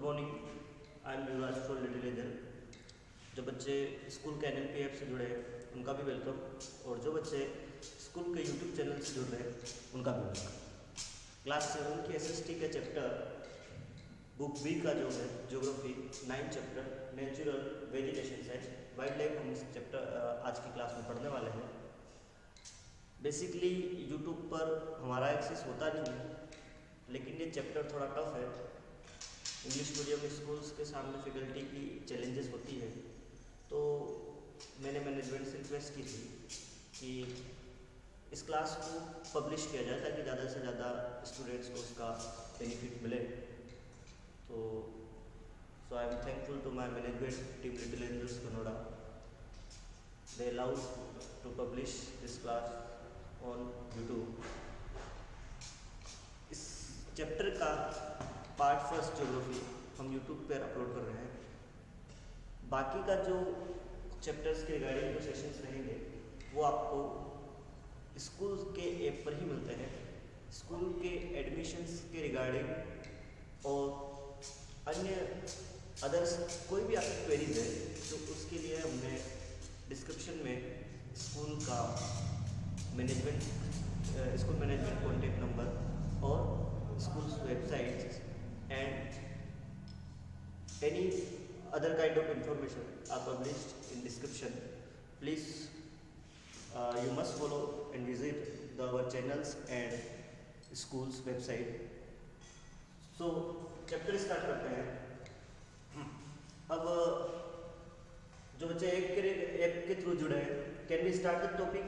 Good morning, I am Yuvraj from little angel. जो बच्चे school के NLP ऐप से जुड़े हैं उनका भी वेलकम, और जो बच्चे स्कूल के यूट्यूब चैनल से जुड़ रहे हैं उनका भी वेलकम। क्लास 7 की SST के चैप्टर बुक बी का जो है ज्योग्राफी 9 चैप्टर नेचुरल वेजिटेशन है वाइल्ड लाइफ, हम इस चैप्टर आज की क्लास में पढ़ने वाले हैं। बेसिकली यूट्यूब पर हमारा एक्सेस होता नहीं है, लेकिन ये चैप्टर थोड़ा टफ है। इंग्लिश मीडियम स्कूल्स के सामने फैकल्टी की चैलेंजेस होती है, तो मैंने मैनेजमेंट से रिक्वेस्ट की थी कि इस क्लास को पब्लिश किया जाए ताकि ज़्यादा से ज़्यादा स्टूडेंट्स को उसका बेनिफिट मिले। तो I am thankful to my management team little angels Canada. They allowed to publish this class on YouTube. इस चैप्टर का पार्ट फर्स्ट ज्योग्राफी हम यूट्यूब पर अपलोड कर रहे हैं। बाकी का जो चैप्टर्स के रिगार्डिंग जो सेशंस रहेंगे वो आपको स्कूल के ऐप पर ही मिलते हैं। स्कूल के एडमिशन्स के रिगार्डिंग और अन्य अदर्स कोई भी आपकी क्वेरीज है तो उसके लिए हमने डिस्क्रिप्शन में स्कूल मैनेजमेंट कॉन्टेक्ट नंबर और school websites and any other kind of information are published in description. Please you must follow and visit our channels and schools website. So chapter start करते हैं। अब जो बच्चे app के through जुड़े हैं, can we start the topic?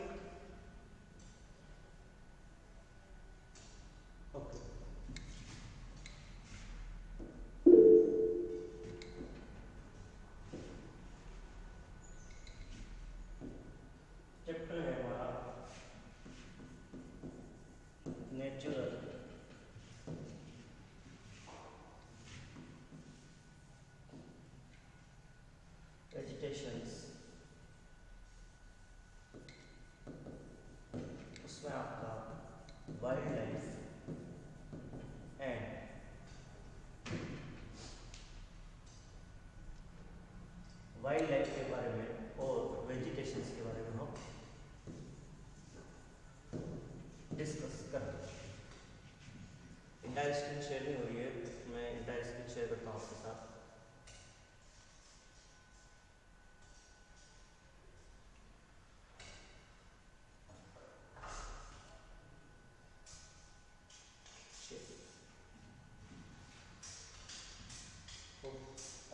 Okay. Chapter है हमारा नेचुरल वेजिटेशंस। उसमें आपका wild life and wild life के बारे में और वेजिटेशंस के बारे में हम डिस्कस कर रहे हैं। इंटायर स्क्रीन शेयर नहीं हो रही है, मैं इंटायर स्क्रीन शेयर करता हूँ आपके साथ।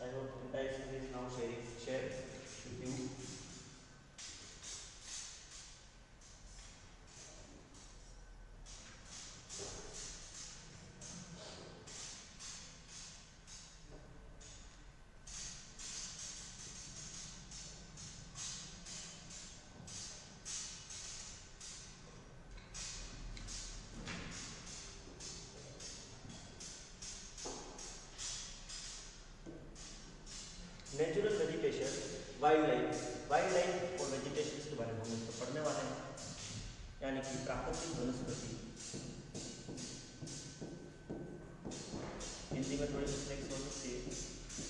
I hope entire screen is now share with you. Natural vegetation, wild life और वेजिटेशन के बारे में हम इसको पढ़ने वाले हैं, यानी कि प्राकृतिक वनस्पति। हिंदी में थोड़ी मिस्टेक्स हो सकती है।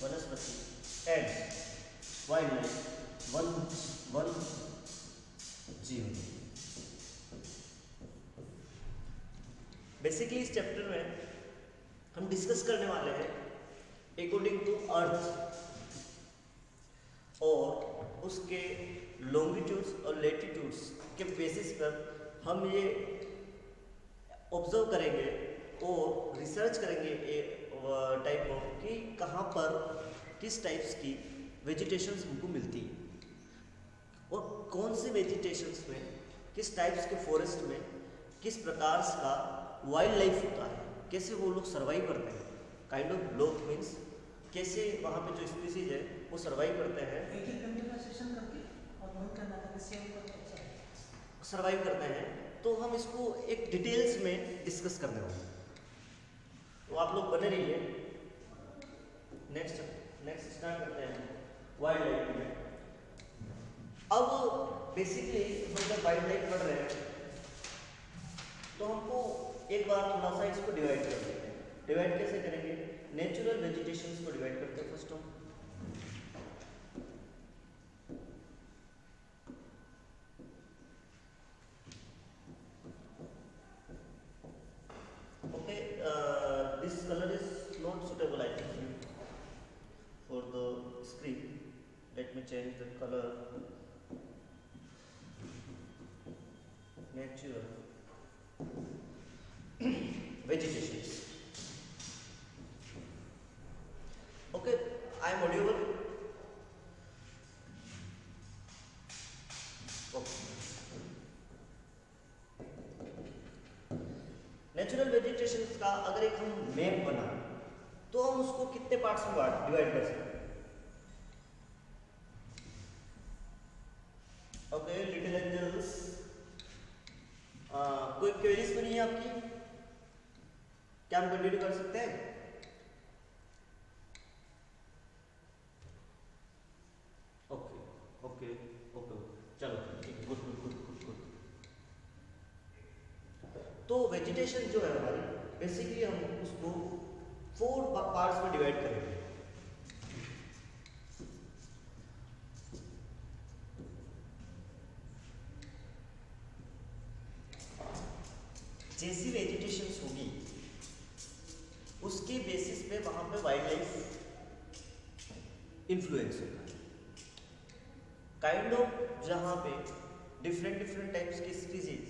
वनस्पति एंड वाइल्ड लाइफ, वन जीव। बेसिकली इस चैप्टर में हम डिस्कस करने वाले हैं अकॉर्डिंग टू अर्थ और उसके लॉन्गिट्यूड्स और लेटीट्यूड्स के बेसिस पर हम ये ऑब्जर्व करेंगे और रिसर्च करेंगे टाइप ऑफ कि कहाँ पर किस टाइप्स की वेजिटेशंस हमको मिलती है और कौन से वेजिटेशंस में किस टाइप्स के फॉरेस्ट में किस प्रकार का वाइल्ड लाइफ होता है, कैसे वो लोग सर्वाइव करते हैं। काइंड ऑफ लोग मीन्स कैसे वहाँ पे जो स्पीसीज है वो सर्वाइव करते हैं, सर्वाइव करते हैं। तो हम इसको एक डिटेल्स में डिस्कस करने वाले हैं, तो आप लोग बने रहिए। नेक्स्ट स्टार्ट करते हैं वाइल्ड लाइफ में। अब बेसिकली हम जब वाइल्ड लाइफ पढ़ रहे हैं तो हमको एक बार थोड़ा सा इसको डिवाइड कर देते हैं। डिवाइड कैसे करेंगे? नेचुरल वेजिटेशंस को डिवाइड करते हैं फर्स्ट हम। Okay, this colour is not suitable I think for the screen. Let me change the color. Natural vegetations. Okay, I am audible. Okay. Natural vegetations का अगर एक हम मैप बना तो हम उसको कितने पार्ट्स में डिवाइड कर सकते हैं? ओके, लिटिल एंजल्स, कोई क्वेरीज तो नहीं है आपकी? क्या हम कंटिन्यू कर सकते हैं? ओके ओके ओके, चलो ठीक है, good good good good good. तो वेजिटेशन जो है हमारी, बेसिकली हम उसको 4 पार्ट्स में डिवाइड करेंगे. जैसी वेजिटेशंस होगी उसके बेसिस पे वहां पे वाइल्ड लाइफ इन्फ्लुएंस होगा. काइंड ऑफ जहां पे डिफरेंट टाइप्स की स्पीसीज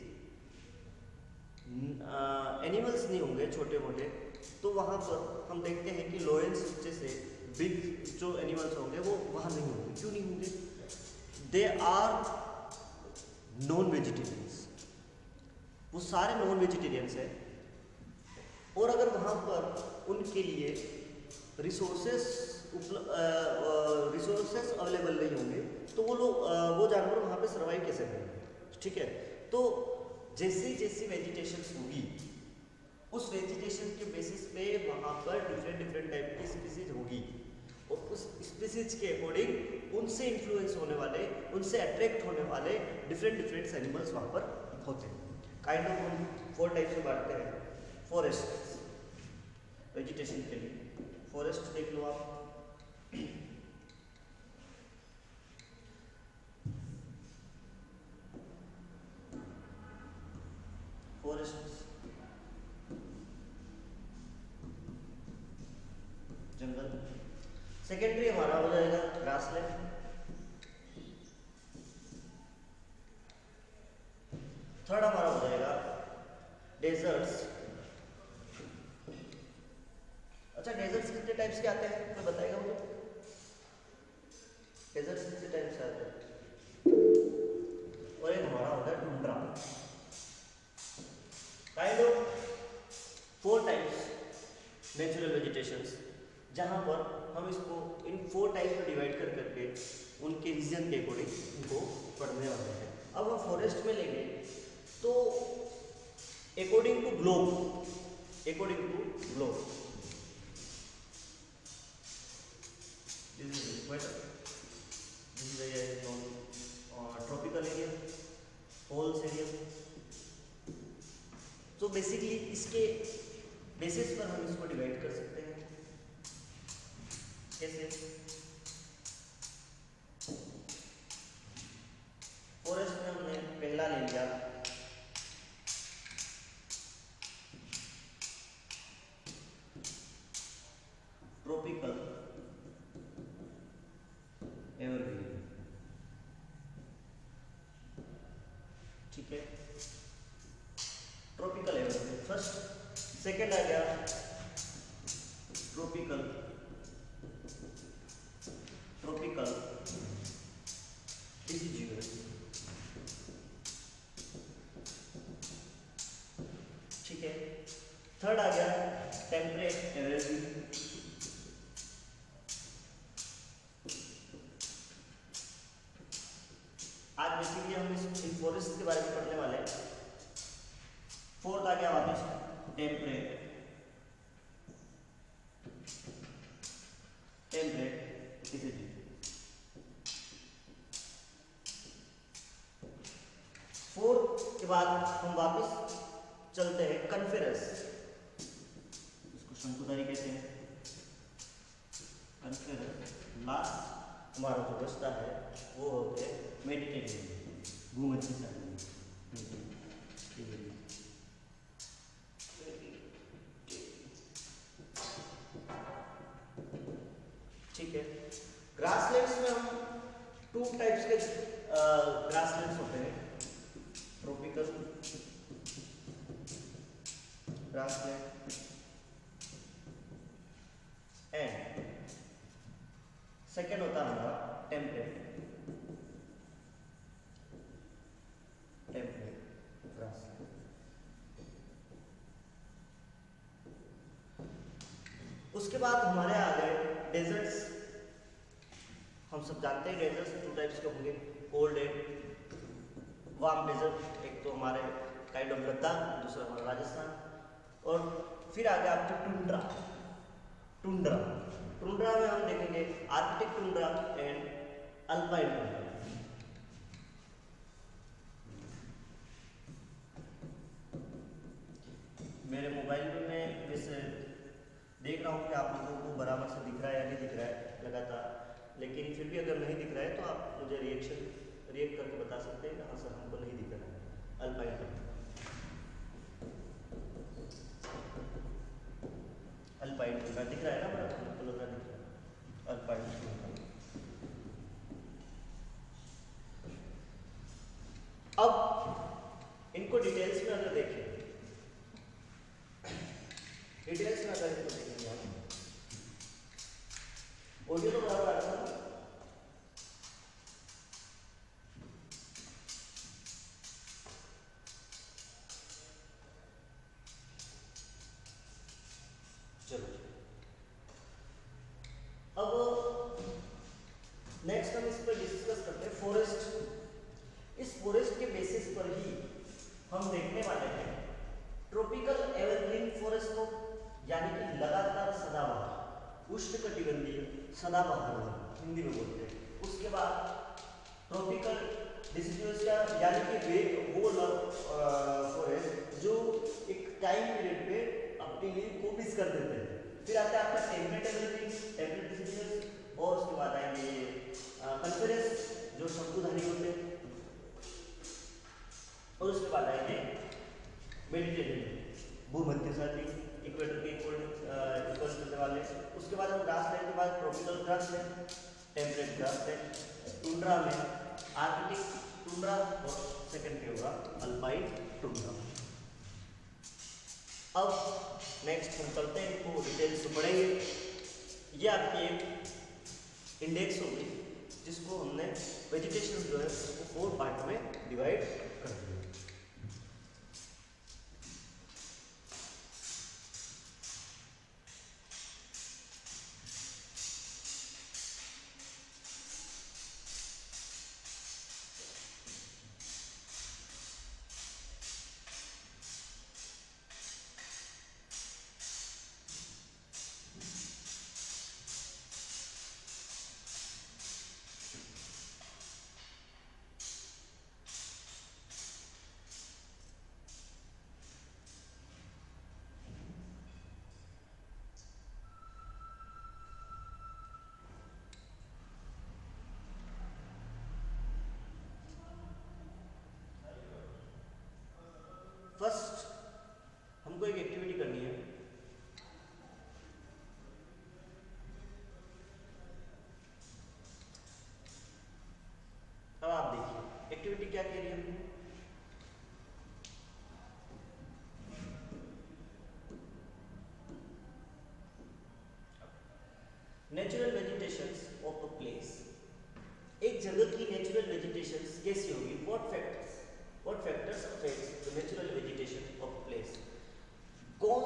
एनिमल्स नहीं होंगे छोटे मोटे, तो वहां पर हम देखते हैं कि लोयंस जैसे बिग जो एनिमल्स होंगे वो वहां नहीं होंगे. क्यों नहीं होंगे? They are non vegetarians. वो सारे नॉन वेजिटेरियंस हैं, और अगर वहाँ पर उनके लिए रिसोर्सेस अवेलेबल नहीं होंगे तो वो जानवर वहाँ पे सर्वाइव कैसे करेंगे? ठीक है, तो जैसी जैसी वेजिटेशंस होगी उस वेजिटेशन के बेसिस पे वहाँ पर डिफरेंट टाइप की स्पीसीज होगी, और उस स्पीसीज के अकॉर्डिंग उनसे इन्फ्लुएंस होने वाले, उनसे अट्रैक्ट होने वाले डिफरेंट एनिमल्स वहाँ पर होते हैं. काइंड ऑफ हम 4 टाइप्स में बांटते हैं. फॉरेस्ट वेजिटेशन के लिए, फॉरेस्ट देख लो आप. फॉरेस्ट जंगल. सेकेंडरी हमारा हो जाएगा ग्रासलैंड. थर्ड हमारा हो जाएगा डेजर्ट्स. अच्छा, डेजर्ट्स कितने टाइप्स के आते हैं कोई बताएगा मुझे? डेजर्ट्स कितने टाइप्स के आते हैं? और एक हमारा होता है tundra. Kind of 4 types natural vegetations, जहां पर हम इसको इन 4 टाइप्स में डिवाइड कर करके उनके रीजन के अकॉर्डिंग इनको पढ़ने वाले हैं. अब हम फॉरेस्ट में लेंगे तो according to globe this is equator, this is tropical area, poles area. तो बेसिकली इसके बेसिस पर हम इसको डिवाइड कर सकते हैं. कैसे? फॉरेस्ट में हमने पहला ले लिया ट्रॉपिकल एवरग्रीन. ठीक है, ट्रॉपिकल एवरग्रीन फर्स्ट. सेकेंड आ गया ट्रॉपिकल डिसीजुअस. ठीक है, थर्ड आ गया टेम्परेट एवरग्रीन. आज बेसिकली हम इन फॉरेस्ट के बारे में पढ़ने वाले हैं. फोर्थ आ गया वापस टेम्परेट डिसीजुअस. फोर्थ के बाद हम वापस चलते हैं कन्फेरस, इसको शंकुधारी कहते हैं. एंड फिर लास्ट हमारा जो बचता है वो होते हैं मेडिटेरियन, भूमध्य सागरीय। ठीक है, ग्रासलैंड्स में हम 2 टाइप्स के ग्रासलैंड्स होते हैं, ट्रॉपिकल ग्रासलैंड एंड सेकेंड होता है हमारा टेम्परेट ग्रासलैंड। उसके बाद हमारे आ गए डेजर्ट्स। हम सब जानते हैं डेजर्ट्स 2 टाइप्स के होंगे, कोल्ड एंड वार्म डेजर्ट। एक तो हमारे काइंड ऑफ लद्दाख, दूसरा हमारा राजस्थान। और फिर आ गया आपके टुंड्रा। टुंड्रा में हम देखेंगे Arctic tundra and alpine tundra. मेरे मोबाइल में मैं वैसे देख रहा हूँ कि आप लोगों को बराबर से दिख रहा है या नहीं दिख रहा है लगातार, लेकिन फिर भी अगर नहीं दिख रहा है तो आप मुझे रिएक्ट करके बता सकते हैं कहाँ सर हमको नहीं दिख रहा है। अल्पाइन टुंड्रा, अल्पाइन टुंड्रा दिख रहा है ना, बराबर हमको लग रहा दिख रहा है अल्पाइन टुंड्रा। अब इनको डिटेल्स में अगर देखें, डिटेल्स में अगर इनको देखेंगे हम, ऑडियो तो बराबर आ रहा है। अब नेक्स्ट हम इस पर डिस्कस करते हैं फॉरेस्ट। इस फॉरेस्ट के बेसिस पर ही हम देखने वाले हैं ट्रॉपिकल एवरग्रीन फॉरेस्ट को, यानी कि लगातार सदाबहार, उष्णकटिबंधीय सदाबहार वन हिंदी में बोलते हैं। उसके बाद ट्रॉपिकल डिसिड्यूस यानी कि वो फॉरेस्ट जो एक टाइम पीरियड पे अपनी लीव को मिस कर देते हैं। फिर आता है आपका टेम्परेट एवरग्रीन डिसिड्यूस, और उसके बाद आएंगे कन्फेरेंस जो शंकुधारी होते हैं, और उसके बाद आएंगे मेडिटेरियन भूमध्य सागरीय इक्वेटर के इक्वल करने वाले। उसके बाद हम ग्रासलैंड के बाद tropical grassland, temperate grassland, tundra में आर्कटिक टुंड्रा, और सेकंड पे होगा अल्पाइन टुंड्रा। अब नेक्स्ट हम चलते हैं, इनको डिटेल्स से पढ़ेंगे। ये आपकी एक इंडेक्स होगी जिसको हमने वेजिटेशन जो है उसको 4 पार्ट में डिवाइड कर दिया। फर्स्ट हमको एक एक्टिविटी करनी है। अब आप देखिए एक्टिविटी क्या कह रही है हमको, natural vegetations of a place. एक जगह की नेचुरल वेजिटेशंस कैसी होगी, what factors affects the natural vegetation of place. कौन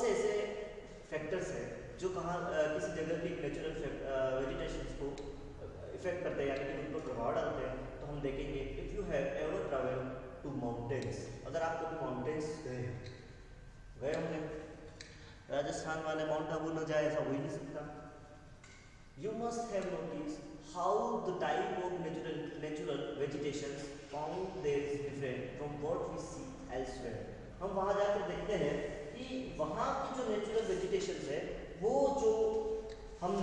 से ऐसे फैक्टर्स हैं जो कहाँ किसी जगह की नेचुरल वेजिटेशंस को इफेक्ट करते हैं, यानी कि उन पर प्रभाव डालते हैं। तो हम देखेंगे if you have ever travel to mountains, अगर आप कभी माउंटेन्स गए होंगे, राजस्थान वाले माउंट आबू न जाए ऐसा हो ही नहीं सकता। You must have noticed how the type of natural vegetation found there is different from what we see elsewhere. हम वहाँ जाकर देखते हैं कि वहाँ की जो नेचुरल वेजिटेशन है वो जो हम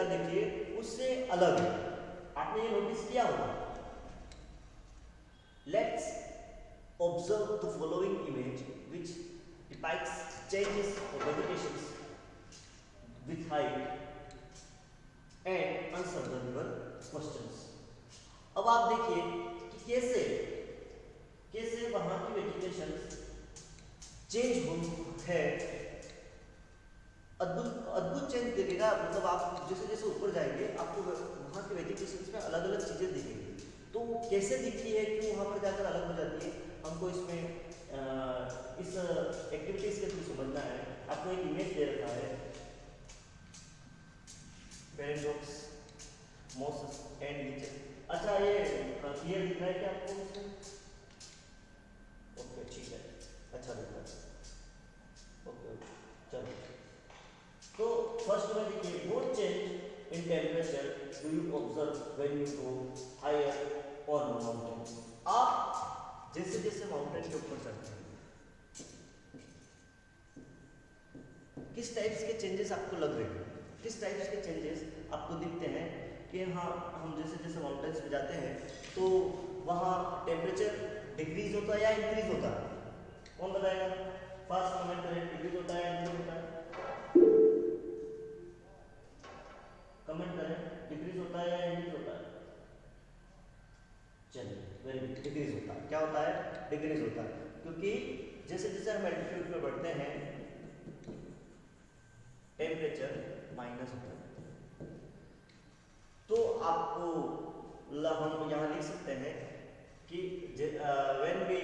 नज़ारा देखिए उससे अलग है। आपने ये नोटिस किया होगा। Let's observe the following image which depicts changes of vegetation with height and answer the given questions। अब आप देखिए कि कैसे कैसे वहां की वेजिटेशन चेंज है। अद्भुत अद्भुत चेंज दिखेगा। मतलब आप जैसे जैसे ऊपर जाएंगे आपको वहां के वेजिटेशन में अलग अलग चीजें दिखेंगी। तो कैसे दिखती है, क्यों वहां पर जाकर अलग हो जाती है, हमको इसमें इस एक्टिविटीज के थ्रू समझना है। आपको एक इमेज दे रखा है पैराडॉक्स मोसस एंड लीचेस। अच्छा ये क्लियर दिख रहा है क्या आपको इसमें? ओके ठीक है, अच्छा दिख रहा है। ओके चलो, तो फर्स्ट में देखिए what change in temperature do you observe when you go higher और माउंटेन। आप जैसे जैसे माउंटेन के ऊपर चढ़ते हैं किस टाइप्स के चेंजेस आपको लग रहे हैं, किस टाइप्स के चेंजेस आपको दिखते हैं कि हाँ हम जैसे जैसे माउंटेन्स पे जाते हैं तो वहाँ टेम्परेचर डिक्रीज होता है या इंक्रीज होता है? कौन बताएगा? फास्ट कमेंट करें। डिक्रीज होता है या इंक्रीज होता है? कमेंट करें। डिक्रीज होता है या इंक्रीज होता है? चलिए वेरी गुड, डिक्रीज होता है। क्या होता है? डिक्रीज होता है, क्योंकि जैसे जैसे हम एल्टीट्यूड पे बढ़ते हैं टेम्परेचर माइनस होता है। तो आपको हम यहाँ लिख सकते हैं कि when we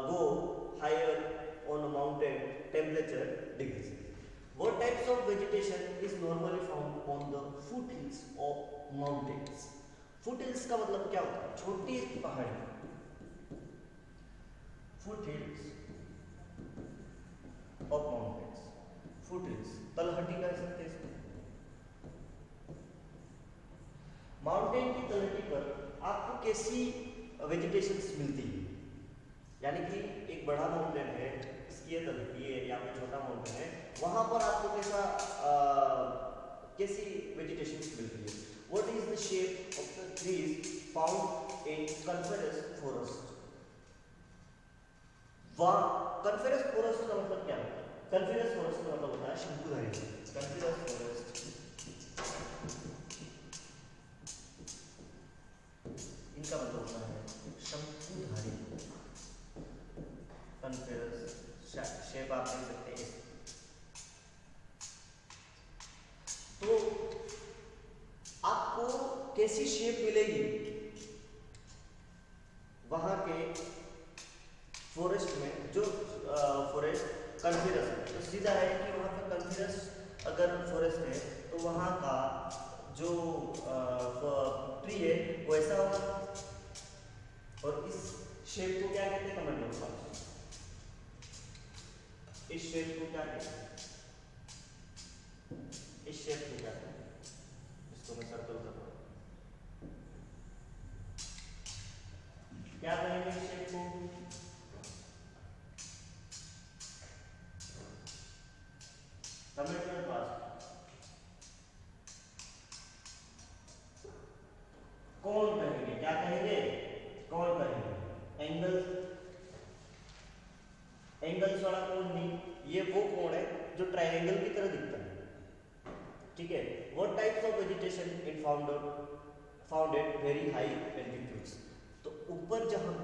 go higher on a mountain temperature decrease. What types of vegetation is normally found on the foothills of mountains? Foothills का मतलब क्या होता है? छोटी पहाड़ी। Foothills of mountains, foothills तलहटी कह सकते हैं इसको। माउंटेन की तलहटी पर आपको कैसी वेजिटेशंस मिलती है? यानी कि एक बड़ा माउंटेन है, इसकी तलहटी है या फिर छोटा माउंटेन है, वहां पर आपको कैसी वेजिटेशंस मिलती है? What is the shape of the trees found in coniferous forest? Coniferous forest का मतलब क्या है? कॉनिफरस फॉरेस्ट का मतलब होता है शंकुधारी। कॉनिफरस फॉरेस्ट इनका मतलब होता है शंकुधारी। कॉनिफरस शेप आप देख सकते हैं। तो आपको कैसी शेप मिलेगी वहां के फॉरेस्ट में? जो फॉरेस्ट कॉनिफरस है तो सीधा है कि वहां पर कॉनिफरस अगर फॉरेस्ट है तो वहां का जो ट्री है वो ऐसा होगा। और इस शेप को क्या कहते हैं? कमेंट करो। इस शेप को क्या कहते हैं? इस शेप को क्या कहते हैं? इसको मैं सर्कल कर रहा हूं। क्या कहेंगे इस शेप को? कमेंट में पास कौन कहेंगे? क्या कहेंगे? कौन कहेंगे? एंगल्स वाला कोण नहीं, ये वो कोण है जो ट्रायंगल की तरह दिखता है। ठीक है। What types of vegetation in found at very high altitudes? तो ऊपर जब हम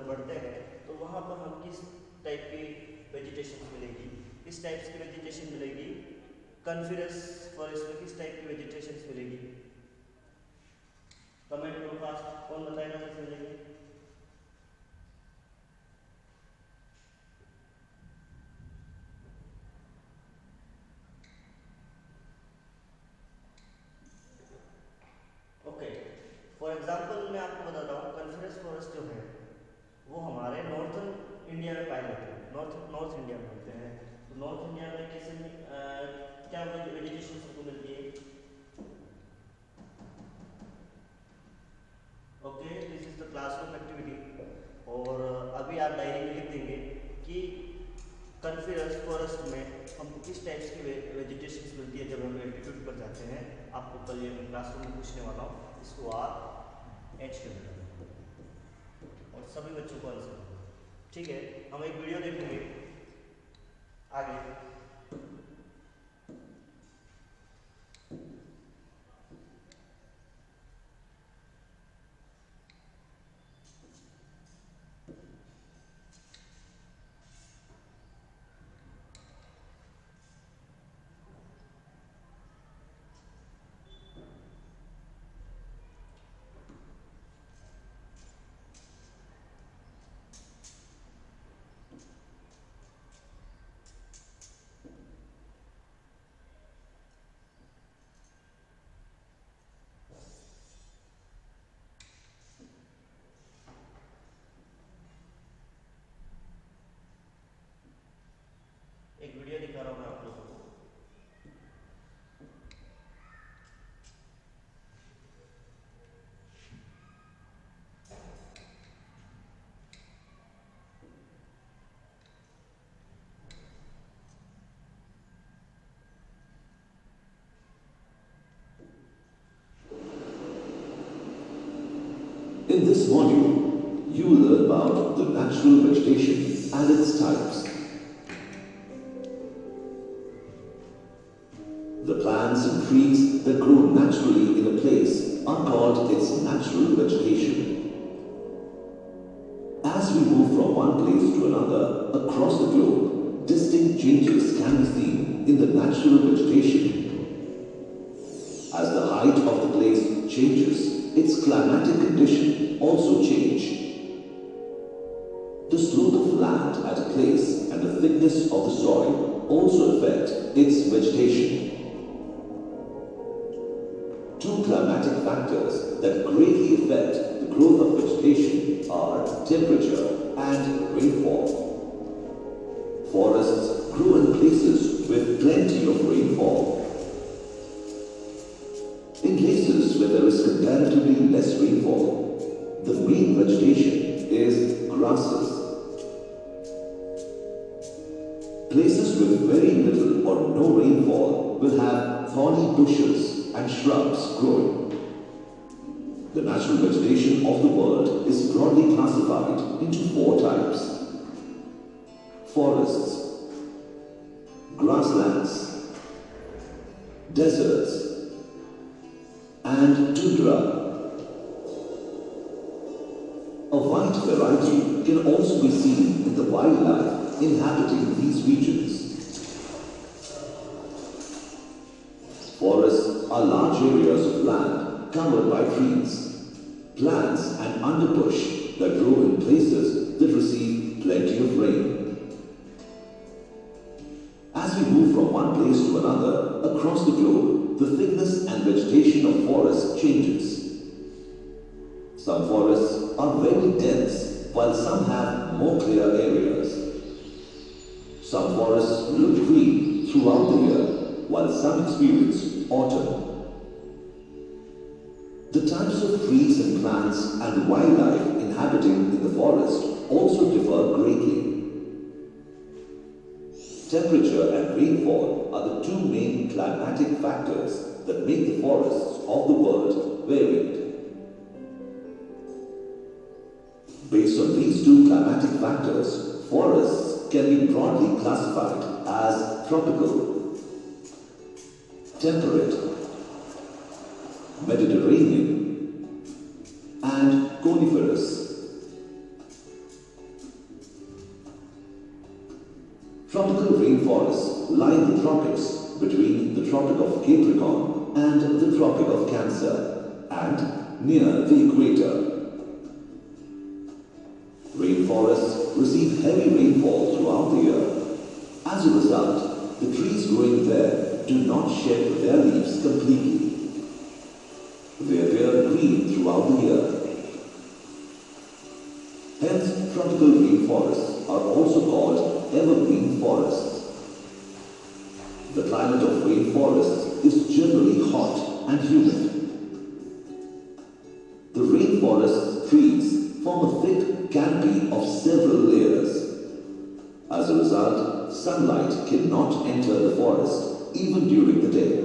बढ़ते हैं तो वहां पर हम किस टाइप की वेजिटेशन मिलेगी? किस टाइप्स की वेजिटेशन मिलेगी? कॉनिफरस फॉरेस्ट में किस टाइप की वेजिटेशन मिलेगी? कमेंट करो फास्ट, कौन बताएगा कैसे मिलेगी? ओके, फॉर एग्जांपल मैं आपको बताता हूँ, कॉनिफरस फॉरेस्ट जो है वो हमारे नॉर्थन इंडिया में पाए जाते हैं। नॉर्थ इंडिया में होते हैं। तो नॉर्थ इंडिया में कैसे क्या वेजिटेशन सबको मिलती है? Okay, this is the classroom activity. और अभी आप डायरी में लिख देंगे कि कॉनिफरस फॉरेस्ट में हमको किस टाइप्स की वेजिटेशन मिलती है जब हम एल्टीट्यूड पर जाते हैं, आपको कल ये क्लासरूम में पूछने वाला हूँ, इसको आप एच के बेटा और सभी बच्चों को आंसर दो। ठीक है, हम एक वीडियो देखेंगे आगे। एक वीडियो दिखा रहा हूँ मैं आप लोगों को। In this module, you will learn about the natural vegetation and its types. The plants and trees that grow naturally in a place are called its natural vegetation. As we move from one place to another across the globe, distinct changes can be seen in the natural vegetation. As the height of the place changes, its climatic condition also change. The slope of land at a place and the thickness of the soil also affect its vegetation. Two climatic factors that greatly affect the growth of vegetation are temperature and rainfall. Forests grow in places with plenty of rainfall. In places where there is comparatively less rainfall, the main vegetation is grasses. Places with very little or no rainfall will have thorny bushes and shrubs growing. The natural vegetation of the world is broadly classified into four types: forests, grasslands, deserts, and tundra. A wide variety can also be seen in the wildlife inhabiting these regions. Forests are large areas of land covered by trees, plants and underbush that grow in places that receive plenty of rain. As we move from one place to another across the globe, the thickness and vegetation of forests changes. Some forests are very dense, while some have more clear areas. Some forests look green throughout the year, while some experience autumn. The types of trees and plants and wildlife inhabiting in the forest also differ greatly. Temperature and rainfall are the two main climatic factors that make the forests of the world varied. Based on these two climatic factors, forests can be broadly classified as tropical, temperate, Mediterranean, and coniferous. Tropical rainforests lie in the tropics between the Tropic of Capricorn and the Tropic of Cancer, and near the equator. Rainforests receive heavy rainfall throughout the year. As a result, the trees growing there do not shed their leaves completely. They appear green throughout the year. Hence, tropical rainforests are also called evergreen forests. The climate of rainforests is generally hot and humid. The rainforest trees form a thick canopy of several layers. As a result, sunlight cannot enter the forest even during the day.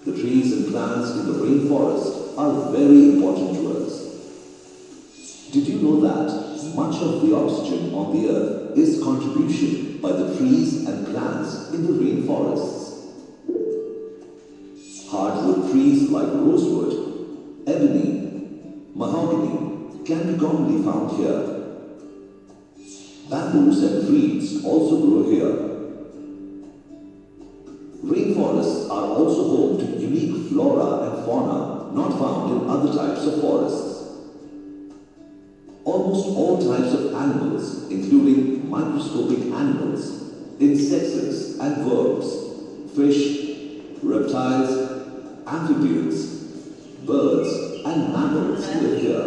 The trees and plants in the rainforest are very important to us. Did you know that much of the oxygen on the earth is contribution by the trees and plants in the rainforests? Hardwood trees like rosewood, ebony, mahogany can be commonly found here. Bamboos and reeds also grow here. Rainforests are also home to unique flora and fauna not found in other types of forests. Almost all types of animals, including microscopic animals, insects and worms, fish, reptiles, amphibians, birds and mammals live here.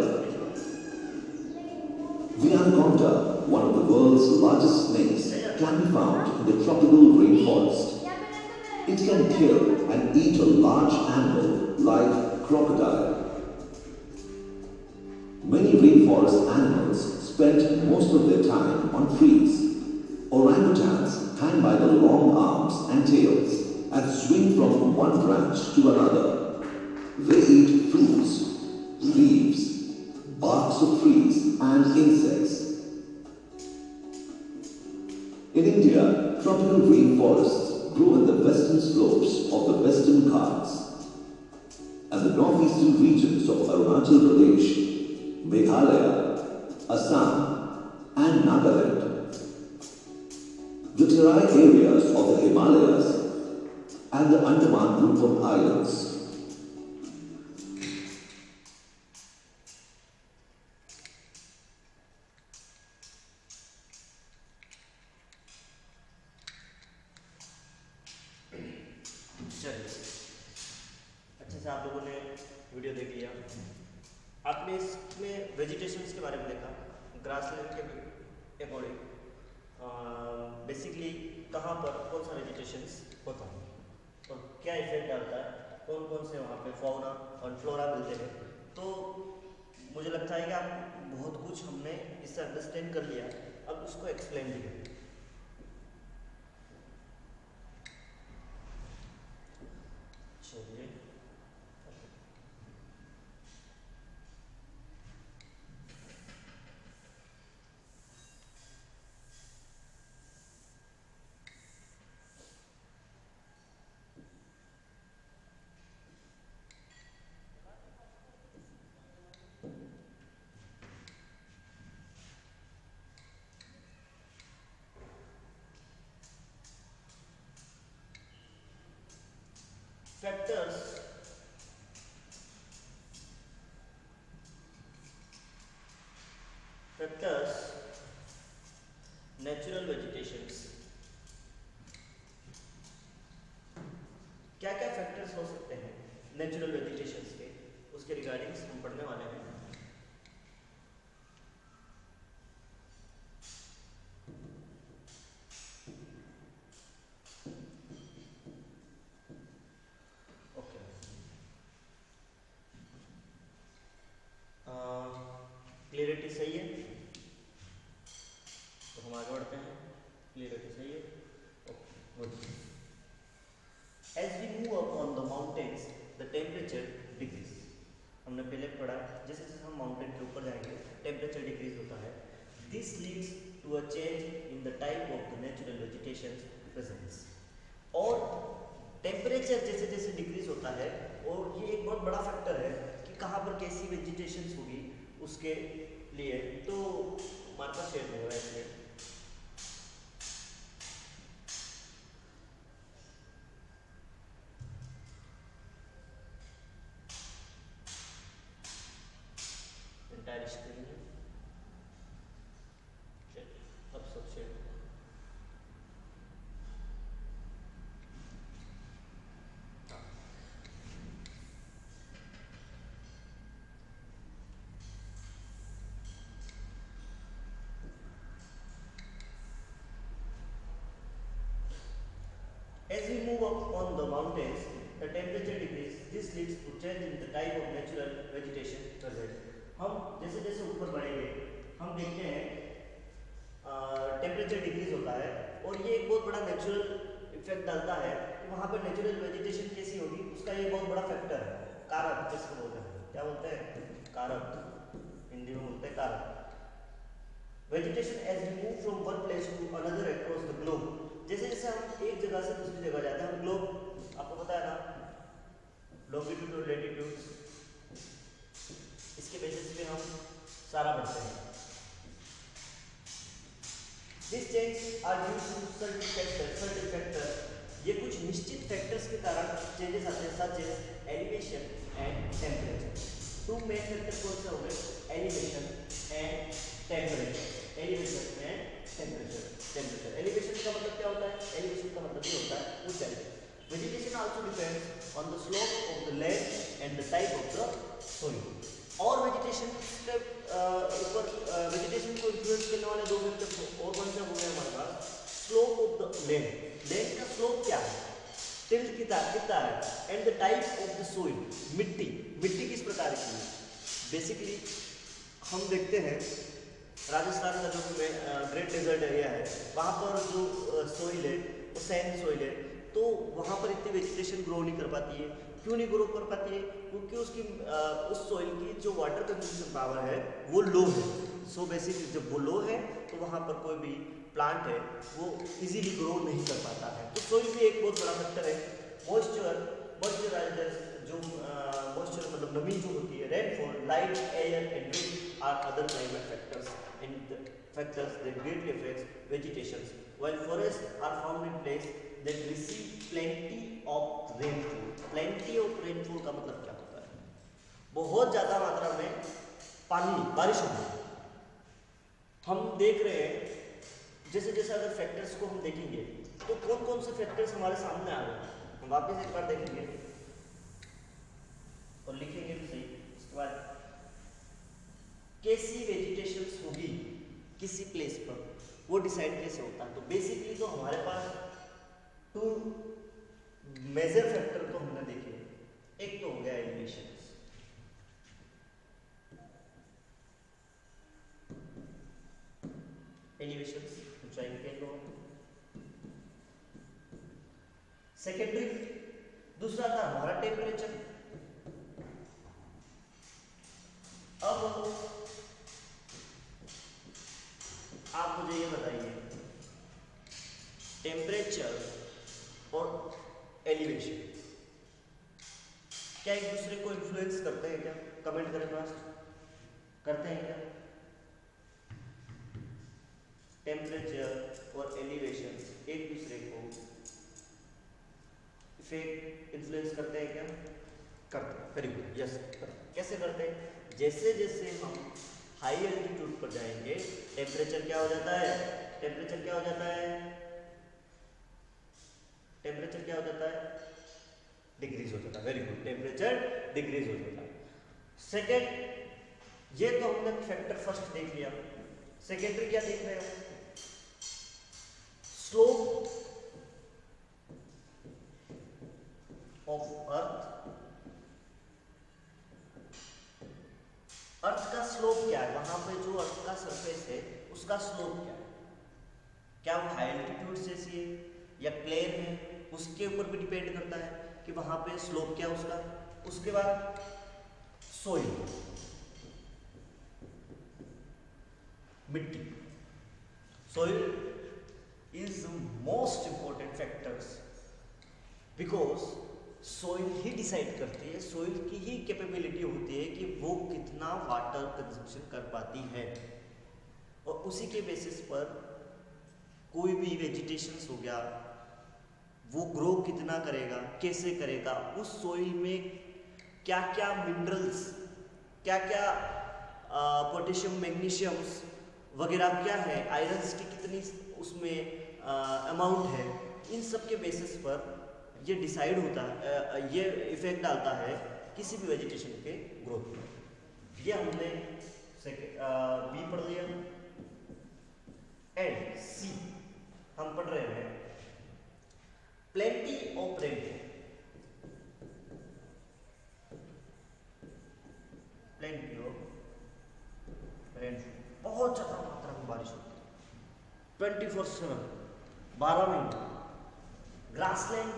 The anaconda, one of the world's largest snakes, can be found in the tropical rainforest. It can kill and eat a large animal like crocodile. Many rainforest animals spend most of their time on trees. Orangutans hang by the long arms and tails and swing from one branch to another. They eat fruits, leaves, barks of trees and insects. In India, tropical rainforests grow in the western slopes of the Western Ghats and the northeastern regions of Arunachal Pradesh, Meghalaya, Assam and Nagaland. The Terai areas of the Himalayas and the Andaman group of islands. अच्छे से आप लोगों ने video देख लिया। आपने इसमें vegetations के बारे में देखा, ग्रासलैंड के अकॉर्डिंग बेसिकली कहाँ पर कौन सा वेजिटेशंस होता है और क्या इफेक्ट डालता है, कौन कौन से वहाँ पे फौना और फ्लोरा मिलते हैं। तो मुझे लगता है कि आप बहुत कुछ हमने इससे अंडरस्टैंड कर लिया, अब उसको एक्सप्लेन भी करें। चलिए, फैक्टर्स नेचुरल वेजिटेशंस, क्या क्या फैक्टर्स हो सकते हैं नेचुरल वेजिटेशंस के, उसके रिगार्डिंग्स हम पढ़ने वाले हैं। ओके, क्लियरिटी सही है तो हम आगे बढ़ते हैं। क्लियरिटी सही है, okay good. As we move up on the mountains, the temperature decrease. हमने पहले पढ़ा जैसे जैसे हम माउंटेन के ऊपर जाएंगे टेम्परेचर डिक्रीज होता है। This leads to a change in the type of the natural vegetation presence. और टेम्परेचर जैसे जैसे डिक्रीज होता है और ये एक बहुत बड़ा फैक्टर है कि कहाँ पर कैसी वेजिटेशन होगी उसके लिए। तो हमारे पास शेयर नहीं हो रहा है इसलिए एंटायर स्क्रीन है। अब सब शेयर हो गया। As we move up on the mountains, the temperature decreases. This leads to change in the type of natural vegetation present. हम जैसे जैसे ऊपर बढ़ेंगे हम देखते हैं टेम्परेचर डिक्रीज होता है और ये एक बहुत बड़ा नेचुरल इफेक्ट डालता है कि वहाँ पर नेचुरल वेजिटेशन कैसी होगी उसका उसका ये बहुत बड़ा फैक्टर है। कारक जिसको बोलते हैं, क्या बोलते हैं? कारक, हिंदी में बोलते हैं कारक। Vegetation as we move from one place to another across the globe, जैसे जैसे हम एक जगह से दूसरी जगह जाते हैं, हम ग्लोब आपको पता है ना, लॉन्गिट्यूड और लैटिट्यूड, इसके बेसिस पे हम सारा पढ़ते हैं। This change are due to certain factor, ये कुछ निश्चित फैक्टर्स के कारण चेंजेस आते हैं, such as elevation and temperature. Two main factor कौन से हो गए? Elevation and temperature. Elevation and temperature. Elevation का मतलब क्या होता है? एलिवेशन का मतलब ये होता है ऊंचाई। Vegetation also depends on the slope of the land and the type of the soil. और वेजिटेशन के ऊपर वेजिटेशन को इन्फ्लुएंस करने वाले दो फैक्टर और कौन से हो गए हमारे पास? Slope of the land, land का स्लोप क्या है, टिल्ट कितना है, and the type of the soil, मिट्टी, मिट्टी किस प्रकार की है। बेसिकली हम देखते हैं राजस्थान का जो ग्रेट डेजर्ट एरिया है, वहाँ पर जो सोइल है वो सैंड सोइल है, तो वहाँ पर इतनी वेजिटेशन ग्रो नहीं कर पाती है। क्यों नहीं ग्रो कर पाती है? क्योंकि उसकी उस सोइल की जो वाटर कंजम्पशन पावर है वो लो है। सो बेसिकली जब वो लो है तो वहाँ पर कोई भी प्लांट है वो इजीली ग्रो नहीं कर पाता है। तो सोइल भी एक बहुत बड़ा फैक्टर है। मॉइस्चराइजर्स, जो मॉइस्चर मतलब नमी जो होती है, rainfall, light, air and wind are other climate factors and the factors that greatly affects vegetation. While forests are found in places that receive plenty of rainfall. Plenty of rainfall का मतलब क्या होता है? बहुत ज़्यादा मात्रा में पानी, बारिश होती है। हम देख रहे हैं जैसे जैसे अगर फैक्टर्स को हम देखेंगे तो कौन कौन से फैक्टर्स हमारे सामने आ रहे हैं, हम वापस एक बार देखेंगे और लिखेंगे भी सही। उसके बाद कैसी वेजिटेशंस होगी किसी प्लेस पर, वो डिसाइड कैसे होता है? तो बेसिकली तो हमारे पास टू मेजर फैक्टर तो हमने देखे। एक तो हो गया एलिवेशन, एलिवेशन ऊंचाई के लो। सेकेंडरी दूसरा था हमारा टेम्परेचर। अब आप मुझे ये बताइए, टेम्परेचर और एलिवेशन क्या एक दूसरे को इन्फ्लुएंस करते हैं क्या? कमेंट करें फास्ट, करते हैं क्या? टेम्परेचर और एलिवेशन एक दूसरे को इफेक्ट इन्फ्लुएंस करते हैं क्या? करते हैं। Very good, yes. कैसे करते हैं? जैसे जैसे हम हाई एल्टीट्यूड पर जाएंगे टेम्परेचर क्या हो जाता है? टेम्परेचर क्या हो जाता है? टेम्परेचर क्या हो जाता है? डिक्रीज हो जाता है। वेरी गुड, टेम्परेचर डिक्रीज हो जाता है। सेकेंड, ये तो हमने फैक्टर फर्स्ट देख लिया। सेकेंडरी क्या देख रहे हो? Slope of earth. अर्थ का स्लोप क्या है? वहां पे जो अर्थ का सरफेस है उसका स्लोप क्या है? क्या वो हाई एल्टीट्यूड से सी है या प्लेन है? उसके ऊपर भी डिपेंड करता है कि वहां पे स्लोप क्या है उसका। उसके बाद सोइल, मिट्टी। Soil is most important factors because soil he decide करती है, सोइल की ही कैपेबिलिटी होती है कि वो कितना वाटर कंजप्शन कर पाती है, और उसी के बेसिस पर कोई भी वेजिटेशंस हो गया वो ग्रो कितना करेगा, कैसे करेगा, उस सोइल में क्या क्या मिनरल्स, क्या क्या पोटेशियम, मैग्नीशियम्स वगैरह क्या है, आयरन्स की कितनी उसमें अमाउंट है, इन सब के बेसिस पर ये डिसाइड होता है, ये इफेक्ट डालता है किसी भी वेजिटेशन के ग्रोथ में। ये हमने बी पढ़ लिया। एंड सी हम पढ़ रहे हैं plenty of rainfall. Plenty of rainfall, बहुत ज्यादा मात्रा में बारिश होती है 24/7, 12 महीने। Grassland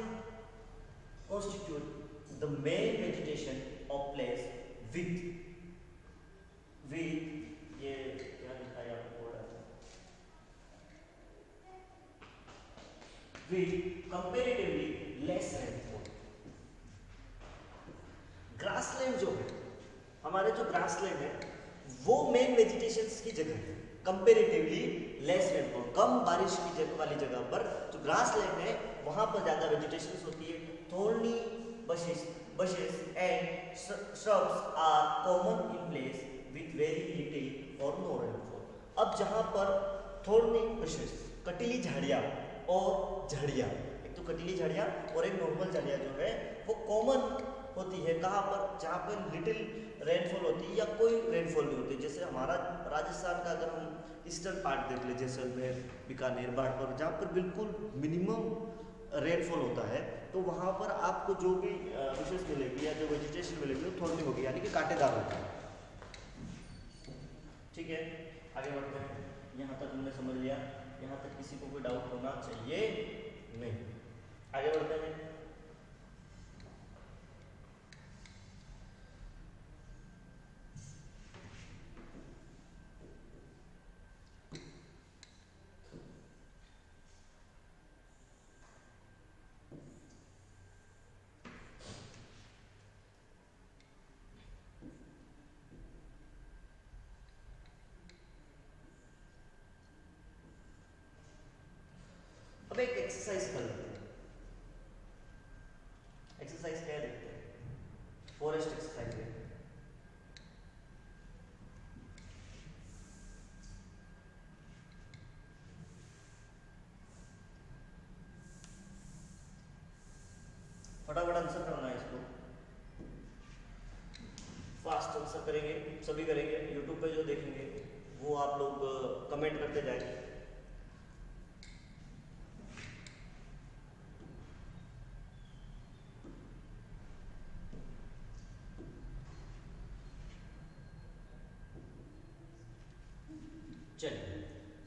constitute the main vegetation of place with ये क्या लिखा है आपको with comparatively less rainfall। Grassland जो है, हमारे जो ग्रासलैंड है वो मेन वेजिटेशंस की जगह है। कंपेरेटिवली लेस रेनफॉल, कम बारिश की वाली जगह पर जो ग्रासलैंड है वहां पर ज्यादा वेजिटेशंस होती है। थोर्नी bushes and shrubs are common in place with very little or no rainfall। अब जहां पर थोर्नी bushes, कटीली झाड़ियां और झड़ियां, एक तो कटीली झाड़ियां और एक नॉर्मल झाड़ियां जो है वो कॉमन होती है कहाँ पर, जहाँ पर लिटिल रेनफॉल होती है या कोई रेनफॉल नहीं होती। जैसे हमारा राजस्थान का अगर हम ईस्टर्न पार्ट देख ले, जैसलमेर, बीकानेर, बाड़मेर, जहाँ पर बिल्कुल मिनिमम रेनफॉल होता है, तो वहाँ पर आपको जो भी विशेष मिलेगी या जो वेजिटेशन मिलेगी वो थोड़ी होगी, यानी कि कांटेदार होगी। ठीक है, आगे बढ़ते हैं। यहाँ तक हमने समझ लिया, यहाँ तक किसी को कोई डाउट होना चाहिए नहीं। आगे बढ़ते हैं। अब एक एक्सरसाइज कर लेते हैं। एक्सरसाइज क्या देखते हैं? फॉरेस्ट एक्सरसाइज है। फटाफट आंसर करना है इसको, फास्ट आंसर करेंगे, सभी करेंगे। यूट्यूब पे जो देखेंगे वो आप लोग कमेंट करते जाएंगे। चलिए,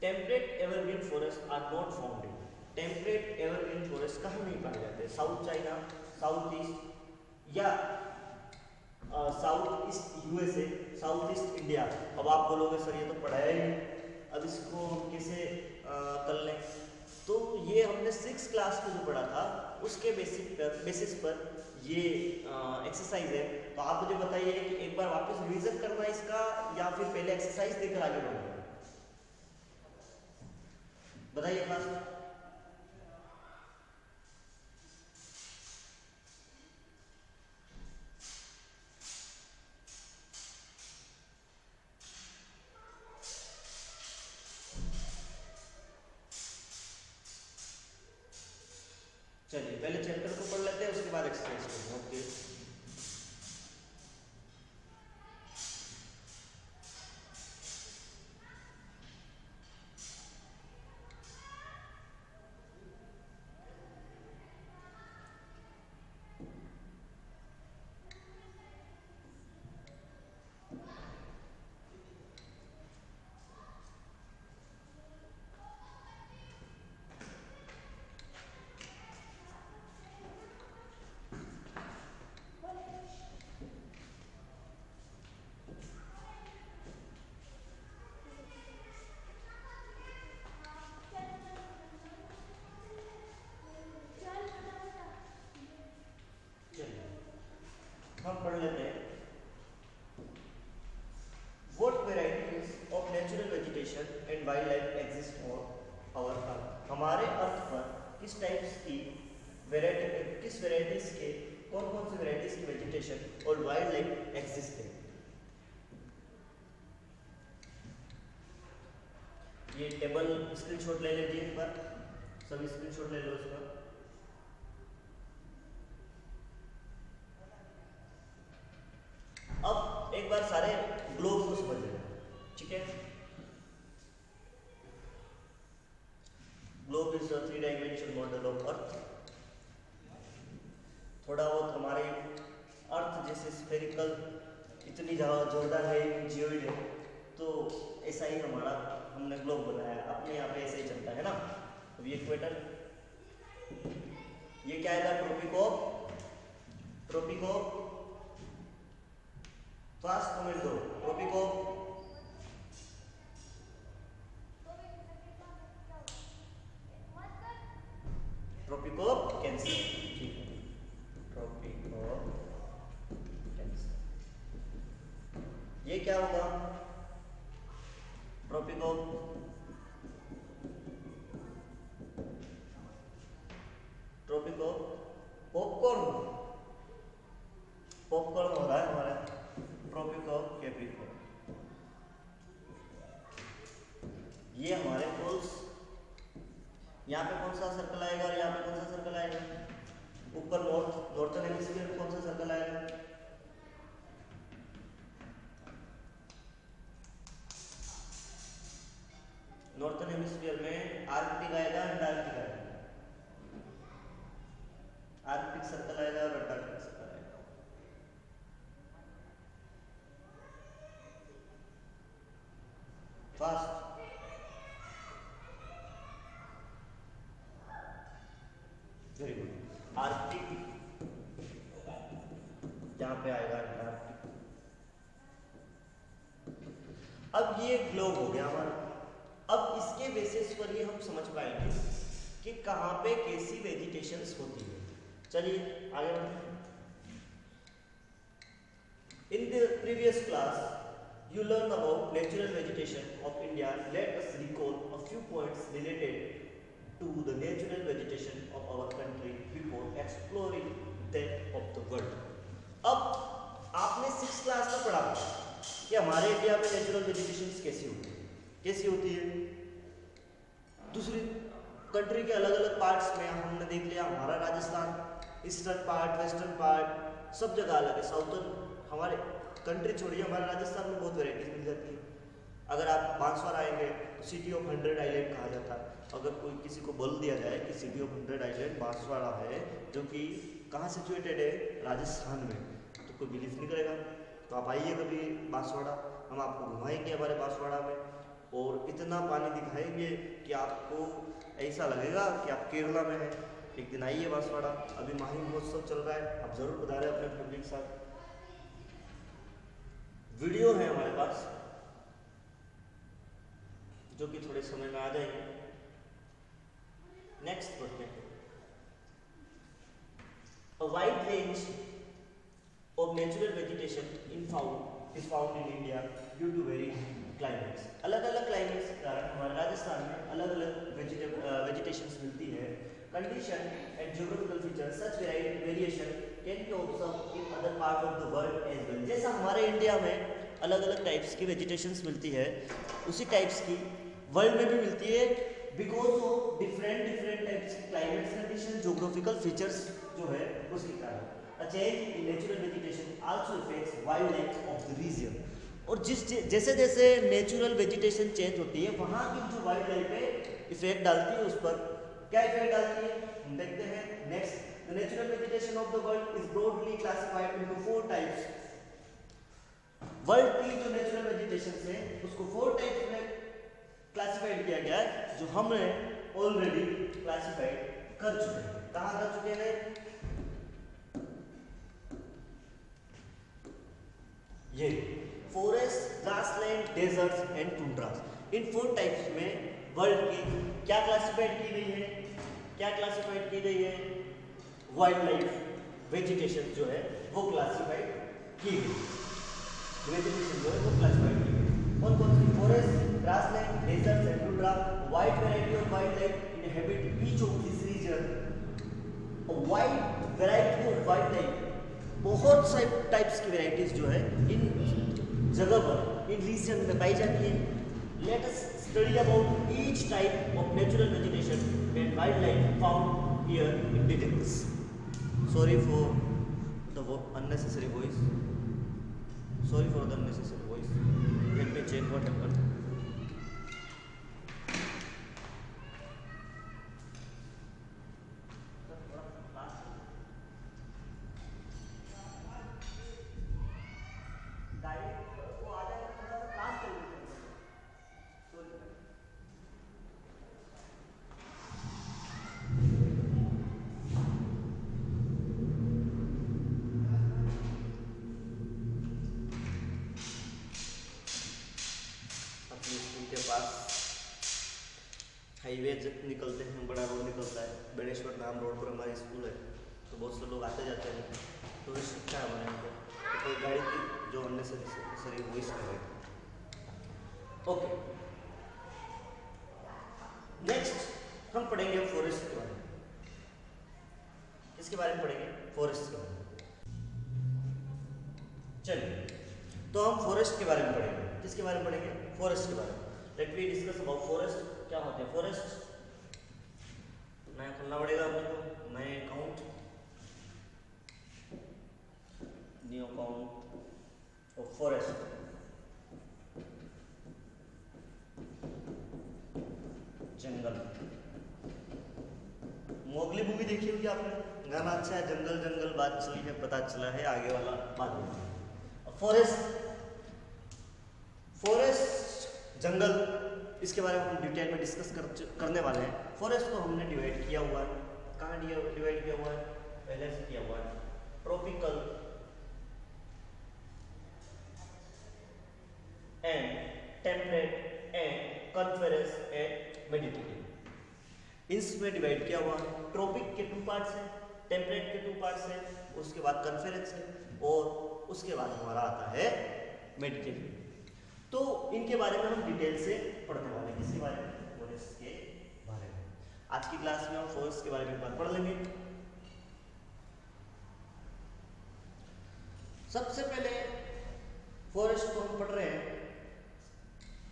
temperate evergreen forest are not found in. Temperate evergreen forest कहाँ नहीं पाए जाते? साउथ चाइना, साउथ ईस्ट या south east USA, south east India. अब आप बोलोगे सर ये तो पढ़ाया ही नहीं, अब इसको हम कैसे कर लें? तो ये हमने 6th क्लास में जो पढ़ा था उसके बेसिस पर ये एक्सरसाइज है। तो आप मुझे बताइए कि एक बार वापस रिवीजन करना इसका या फिर पहले एक्सरसाइज देकर आगे बढ़ना? बताइए फास्ट। चलिए पहले चैप्टर को पढ़ लेते हैं, उसके बाद एक्सरसाइज करेंगे। ओके, हम पढ़ लेते हैं। What varieties of natural vegetation and wildlife exist on our earth? हमारे अर्थ पर किस टाइप्स की वैरायटी, किस वैरायटीज के, कौन कौन सी वैरायटीज की वेजिटेशन और वाइल्ड लाइफ एग्जिस्ट है? ये टेबल स्क्रीनशॉट ले लीजिए एक बार, सभी स्क्रीनशॉट ले लो इसका। अब एक बार सारे ग्लोब को समझ लेना, ठीक है? Globe is a 3-dimensional model of earth. थोड़ा बहुत हमारे अर्थ जैसे स्फेरिकल इतनी जोरदार है, जियोइड है, तो ऐसा ही हमारा हमने ग्लोब बनाया, अपने यहाँ पे ऐसे ही चलता है ना। अब ये इक्वेटर, ये क्या है? ट्रॉपिक ऑफ ट्रॉपिको, फास्ट कमेंट दो। ट्रॉपिको, ट्रॉपिको कैंसर, ठीक है, ट्रॉपिको कैंसर। ये क्या होगा? ट्रॉपिको, ट्रॉपिको पॉपकॉर्न, पॉपकॉर्न हो रहा है हमारा ट्रॉपिको कैपिको। ये हमारे पोल्स, यहाँ पे कौन सा सर्कल आएगा और यहाँ पे कौन सा सर्कल आएगा? ऊपर नॉर्थर्न हेमिस्फीयर में कौन सा सर्कल आएगा? नॉर्थर्न हेमिस्फीयर में आर्कटिक आएगा, अंटार्कटिक आएगा। आर्कटिक सर्कल आएगा और अंटार्कटिक सर्कल आएगा। Fast, very good. आर्कटिक यहाँ पे आएगा, अंटार्कटिक। अब ये ग्लोब हो गया हमारा। अब इसके बेसिस पर ये हम समझ पाएंगे कि कहाँ पे कैसी वेजिटेशंस होती है। चलिए आगे बढ़ते हैं। In the previous class you learn about natural vegetation of India. Let us recall a few points related to the natural vegetation of our country before exploring that of the world. अब आपने 6th class में पढ़ा कि हमारे India में natural vegetation कैसी होती है। दूसरी कंट्री के अलग अलग पार्ट्स में हमने देख लिया, हमारा Rajasthan, eastern part, western part, सब जगह अलग है। साउथर्न हमारे कंट्री छोड़िए, हमारे राजस्थान में बहुत वैरायटीज मिल जाती है। अगर आप बांसवाड़ा आएंगे तो सिटी ऑफ 100 आइलैंड कहा जाता है। अगर कोई किसी को बोल दिया जाए कि सिटी ऑफ 100 आइलैंड बांसवाड़ा है, जो कि कहाँ सिचुएटेड है? राजस्थान में, तो कोई बिलीव नहीं करेगा। तो आप आइए कभी बांसवाड़ा, हम आपको घुमाएंगे हमारे बांसवाड़ा में और इतना पानी दिखाएंगे कि आपको ऐसा लगेगा कि आप केरला में हैं। एक दिन आइए बांसवाड़ा, अभी माही महोत्सव चल रहा है, आप जरूर पधारें अपने फैमिली के साथ। वीडियो है हमारे पास जो कि थोड़े समय में आ जाएंगे। नेक्स्ट बढ़ते हैं। A wide range of natural vegetation is found in India due to varying climates. अलग-अलग क्लाइमेट्स के कारण हमारे राजस्थान में अलग-अलग वेजिटेशंस मिलती है। Condition and geographical features such variation can be observed in other parts of the world as well. जैसा हमारे इंडिया में अलग-अलग टाइप्स की वेजिटेशंस मिलती है, उसी टाइप्स की वर्ल्ड में भी मिलती है, बिकॉज ऑफ डिफरेंट टाइप्स की क्लाइमेट कंडीशन, ज्योग्राफिकल फीचर्स जो है उसके कारण। A change in natural vegetation also affects wildlife of the region. और जैसे जैसे नेचुरल वेजिटेशन चेंज होती है, वहाँ की जो वाइल्ड लाइफ पे इफेक्ट डालती है, उस पर क्या इफेक्ट डालती है हम देखते हैं। Next, the natural vegetation of the world is broadly classified into 4 types. World की जो नेचुरल वेजिटेशन है उसको 4 टाइप्स में क्लासिफाइड किया गया है, जो हमने ऑलरेडी क्लासिफाइड कर चुके हैं। कहाँ कर चुके हैं? ये forest, grassland, deserts and tundras. इन 4 टाइप्स में वर्ल्ड की क्या क्लासिफाइड की गई है? वाइल्ड लाइफ वेजिटेशन जो है वो क्लासिफाइड की गई। वेजिटेशन जो है वो क्लासिफाइड की गई। कौन सी? Forest, grassland, deserts and tundra. Wide variety of wildlife inhabit each of this region. Wide variety of wildlife, बहुत से टाइप्स की वैरायटीज जो है इन जगह पर, इन रीजन में पाई जाती है। Let us study about each type of natural vegetation and wildlife found here in details. Sorry for the unnecessary voice. Let me check what happened. Highway निकलते हैं, बड़ा रोड निकलता है, बेणेश्वर धाम रोड पर हमारी स्कूल है, तो बहुत से लोग आते जाते हैं, तो ये शिक्षा है हमारे यहाँ पर। तो कोई गाड़ी की जो अननेसेसरी वॉइस कर रहे हैं। ओके, नेक्स्ट हम पढ़ेंगे फॉरेस्ट के बारे में। किसके बारे में पढ़ेंगे? फॉरेस्ट के बारे में। चलिए, तो हम फॉरेस्ट के बारे में पढ़ेंगे। किसके बारे में पढ़ेंगे? फॉरेस्ट के बारे में। Let me discuss about forest. क्या होते हैं फॉरेस्ट? नया खोलना पड़ेगा अपने को, नए account, new account of forest. Jungle. Mowgli movie देखी होगी आपने, गाना अच्छा है, जंगल जंगल बात चली है, पता चला है आगे वाला बाद में। फॉरेस्ट, फॉरेस्ट जंगल, इसके बारे में हम डिटेल में डिस्कस करने वाले हैं। फॉरेस्ट को हमने डिवाइड किया हुआ है, कहाँ डिवाइड किया हुआ है? पहले से किया हुआ है, tropical and temperate and conference and Mediterranean. इसमें डिवाइड किया हुआ है। ट्रॉपिक के 2 पार्ट्स हैं, टेम्परेट के 2 पार्ट्स हैं, उसके बाद कॉन्फरेंस है, और उसके बाद हमारा आता है मेडिटेरियन। तो इनके बारे में हम डिटेल से पढ़ने वाले हैं। किसके बारे में? फॉरेस्ट के बारे में। आज की क्लास में हम फॉरेस्ट के बारे में एक बार पढ़ लेंगे। सबसे पहले फॉरेस्ट को हम पढ़ रहे हैं,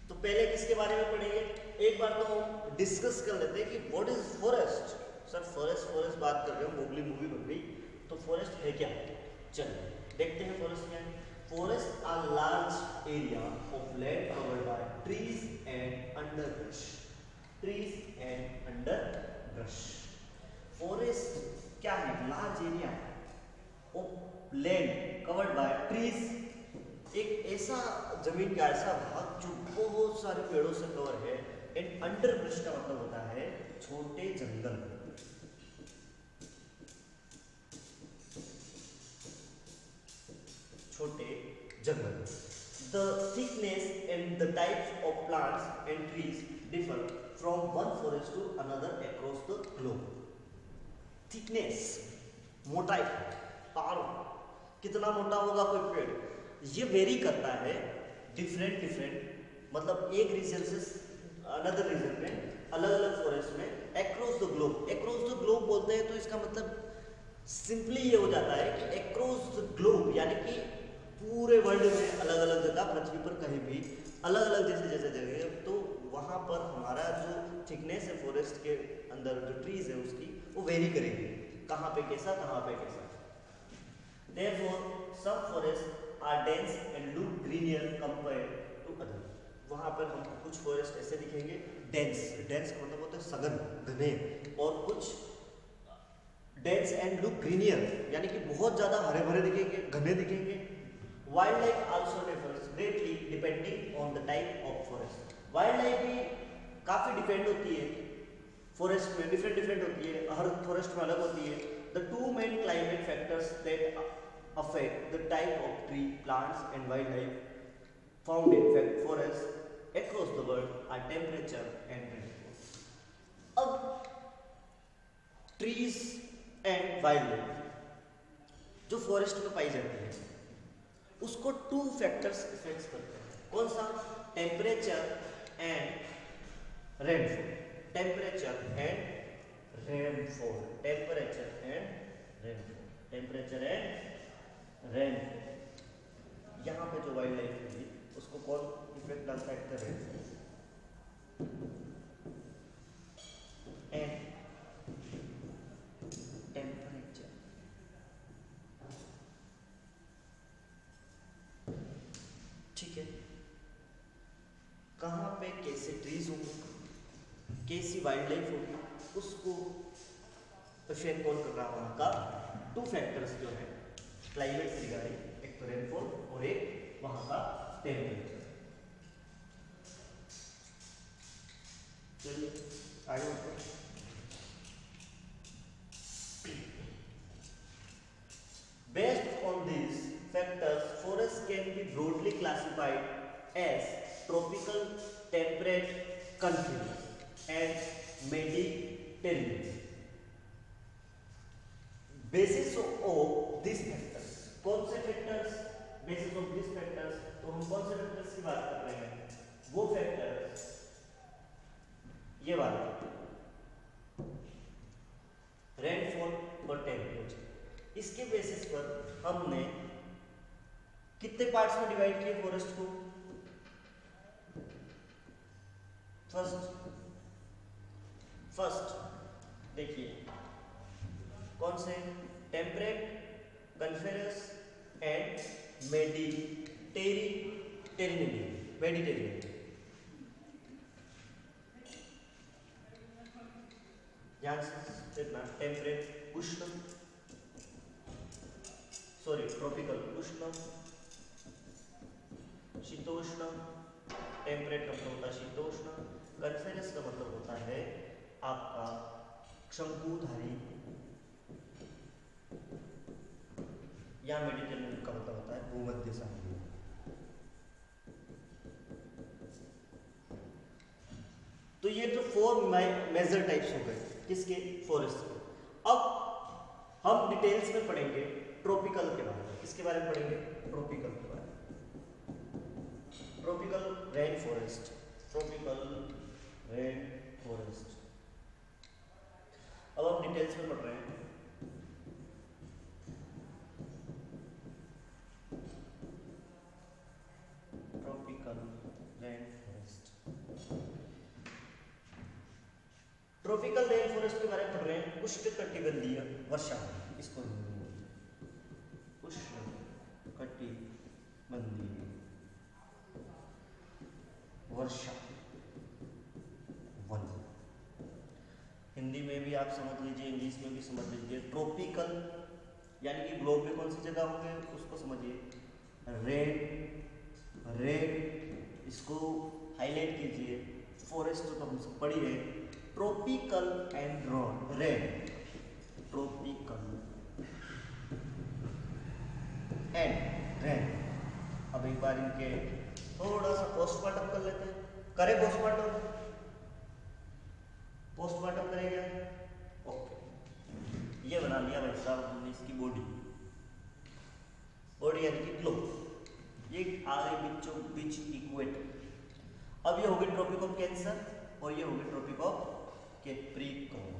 तो पहले किसके बारे में पढ़ेंगे? एक बार तो हम डिस्कस कर लेते हैं कि what is forest. Sir forest बात कर रहे हो, मोगली मूवी बन गई, तो फॉरेस्ट है क्या? चलिए देखते हैं फॉरेस्ट क्या है। Forest are large area of land covered by trees and underbrush. Trees and underbrush. Forest क्या है? Large area of land covered by trees, एक ऐसा जमीन का ऐसा भाग जो बहुत सारे पेड़ों से कवर है। एंड अंडरब्रश का मतलब होता है छोटे जंगल। छोटे जंगल। The thickness and the types of plants and trees differ from one forest to another across the globe. Thickness, मोटाई, तार कितना मोटा होगा कोई पेड़, ये वेरी करता है डिफरेंट, मतलब एक रीजन से अनदर रीजन में, अलग अलग फॉरेस्ट में, across the globe. Across the globe बोलते हैं तो इसका मतलब सिंपली ये हो जाता है कि अक्रॉस द ग्लोब यानी कि पूरे वर्ल्ड में अलग अलग जगह, पृथ्वी पर कहीं भी अलग अलग जैसे जगह, तो वहाँ पर हमारा जो थिकनेस है फॉरेस्ट के अंदर जो ट्रीज है उसकी, वो वेरी करेंगे, कहाँ पे कैसा, कहाँ पे कैसा। Therefore, some forests are dense and look greener compared to others. वहाँ पर हमको कुछ फॉरेस्ट ऐसे दिखेंगे डेंस का मतलब होता है सघन, घने, और कुछ डेंस एंड लुक ग्रीनियर यानी कि बहुत ज़्यादा हरे भरे दिखेंगे, घने दिखेंगे। Wild life also differs greatly depending on the type of forest. Wild life भी काफ़ी डिपेंड होती है फॉरेस्ट में, डिफरेंट होती है, हर फॉरेस्ट में अलग होती है। The 2 main climate factors that affect the type of tree, plants and wildlife found in forests across the world are temperature and rainfall. अब trees and wildlife जो फॉरेस्ट में पाई जाती है उसको 2 फैक्टर्स इफेक्ट करते हैं। कौन सा? Temperature and rainfall. Temperature and rainfall. Temperature and rainfall. Temperature and rainfall. यहाँ पे जो वाइल्ड लाइफ है उसको कौन इफेक्ट डालता है? Rainfall and temperature. ठीक है, कहाँ पे कैसे ट्रीज होंगे, कैसी वाइल्ड लाइफ होगी, उसको इफेक्ट कौन कर रहा है? वहाँ का 2 फैक्टर्स जो है क्लाइमेट से रिगार्डिंग, एक तो रेनफॉल और एक वहां का टेम्परेचर। चलिए आगे बढ़ते हैं। Based on these factors, forests can be broadly classified as tropical, temperate, continuous, and Mediterranean. Basis of this factors, कौन से factors? Basis of this factors, तो हम कौन से फैक्टर्स की बात कर रहे हैं? वो फैक्टर्स ये वाले, रेनफॉल और टेम्परेचर। इसके बेसिस पर हमने कितने पार्ट्स में डिवाइड किए फॉरेस्ट को? फर्स्ट देखिए कौन से? Temperate, coniferous and Mediterranean. ध्यान से देखना, टेम्परेट उष्ण, ट्रॉपिकल उष्ण, शीतोष्ण। टेम्परेट का मतलब होता है शीतोष्ण, कॉनिफेरस का मतलब होता है आपका शंकुधारी, या मेडिटेरेनियन का मतलब होता है भूमध्य सागरीय। तो ये तो 4 मेजर टाइप्स हो गए किसके? फॉरेस्ट के। अब हम डिटेल्स में पढ़ेंगे ट्रॉपिकल के बारे में। किसके बारे में पढ़ेंगे? ट्रॉपिकल के बारे में। Tropical rain forest, tropical rain forest. अब हम डिटेल्स में पढ़ रहे हैं। Tropical rain forest, tropical rain forest के बारे में पढ़ रहे हैं। उष्णकटिबंधीय वर्षा, इसको उष्णकटिबंधीय वर्षा वन। हिंदी में भी आप समझ लीजिए, इंग्लिश में भी समझ लीजिए। ट्रॉपिकल यानी कि ग्लोब में कौन सी जगह होंगे उसको समझिए। रेड इसको हाईलाइट कीजिए। फॉरेस्ट तो हम सब पढ़ी है। Tropical and red, tropical and red. अब एक बार इनके थोड़ा सा पोस्टमार्टम कर लेते हैं। करें पोस्टमार्टम? पोस्टमार्टम करेंगे। ओके, ये बना लिया भाई साहब हमने इसकी बॉडी यानी कि ग्लोब। ये आगे बीचों बीच इक्वेटर। अब ये होगी ट्रॉपिक ऑफ कैंसर और ये होगी ट्रॉपिक ऑफ कैप्रिकॉर्न।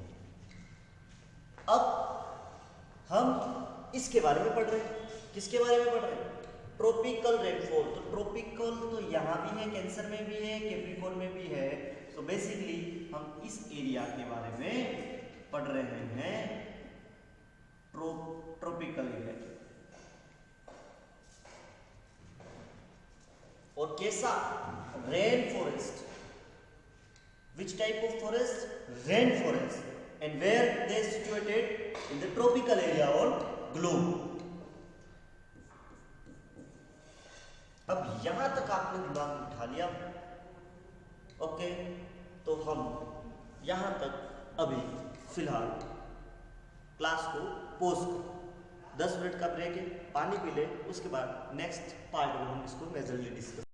अब हम इसके बारे में पढ़ रहे हैं। किसके बारे में पढ़ रहे हैं? Tropical rainfall. तो ट्रॉपिकल तो यहाँ भी है, कैंसर में भी है, कैप्रिकॉर्न में भी है। तो बेसिकली हम इस एरिया के बारे में पढ़ रहे हैं, ट्रॉपिकल एरिया। और कैसा? Rain forest. Which type of forest? Rain forest. And where they situated? In the tropical area और ग्लोब। अब यहां तक आपने दिमाग में उठा लिया। ओके, तो हम यहां तक अभी फिलहाल क्लास को पॉज करें। 10 मिनट का ब्रेक है, पानी पी ले, उसके बाद नेक्स्ट पार्ट में हम इसको मेजरली डिस्कस